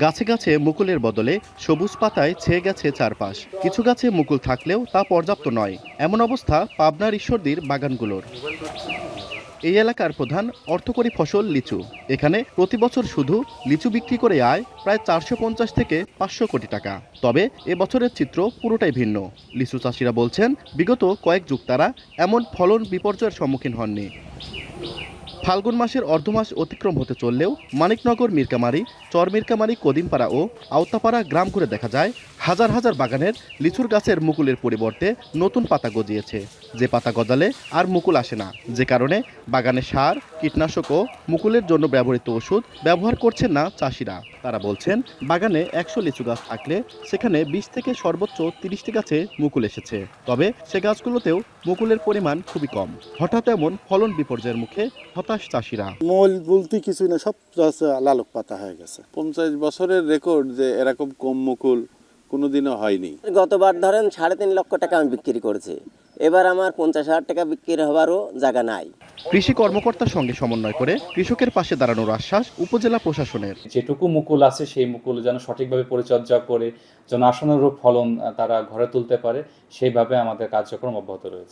গাছে গাছে মুকুলের বদলে সবুজ পাতায় ছেয়ে গেছে চারপাশ। কিছু গাছে মুকুল থাকলেও তা পর্যাপ্ত নয়, এমন অবস্থা পাবনার ঈশ্বরদীর বাগানগুলোর। এই এলাকার প্রধান অর্থকরী ফসল লিচু। এখানে প্রতি বছর শুধু লিচু বিক্রি করে আয় প্রায় 450 থেকে 500 কোটি টাকা। তবে এবছরের চিত্র পুরোটাই ভিন্ন। লিচু চাষিরা বলছেন, বিগত কয়েক যুগ তারা এমন ফলন বিপর্যয়ের সম্মুখীন হননি। ফাল্গুন মাসের অর্ধমাস অতিক্রম হতে চললেও মানিকনগর, মিরকামারি, চর মিরকামারি, কদিমপাড়া ও আওতাপাড়া গ্রাম ঘুরে দেখা যায় হাজার হাজার বাগানের লিচুর গাছের মুকুলের পরিবর্তে নতুন পাতা গজিয়েছে। যে পাতা গজালে আর মুকুল আসে না, যে কারণে বাগানে সার, কীটনাশক ও মুকুলের জন্য ব্যবহৃত ওষুধ ব্যবহার করছেন না চাষিরা। তারা বলছেন, বাগানে 100 লিচু গাছ থাকলে সেখানে 20 থেকে সর্বোচ্চ 30টি গাছে মুকুল এসেছে। তবে সে গাছগুলোতেও মুকুলের পরিমাণ খুবই কম। হঠাৎ এমন ফলন বিপর্যয়ের মুখে হতাশ চাষিরা। মূল বলতে কিছুই না, সব লালক পাতা হয়ে গেছে। 50 বছরের রেকর্ড যে এরকম কম মুকুল কোনোদিনও হয়নি। গতবার ধরেন 3.5 লক্ষ টাকা আমি বিক্রি করেছি, এবার আমার 50,000 টাকা বিক্রি হবারও জায়গা নাই। কৃষি কর্মকর্তার সঙ্গে সমন্বয় করে কৃষকের পাশে দাঁড়ানোর আশ্বাস উপজেলা প্রশাসনের। যেটুকু মুকুল আছে সেই মুকুল যেন সঠিকভাবে পরিচর্যা করে যেন আশানুরূপ ফলন তারা ঘরে তুলতে পারে, সেইভাবে আমাদের কার্যক্রম অব্যাহত রয়েছে।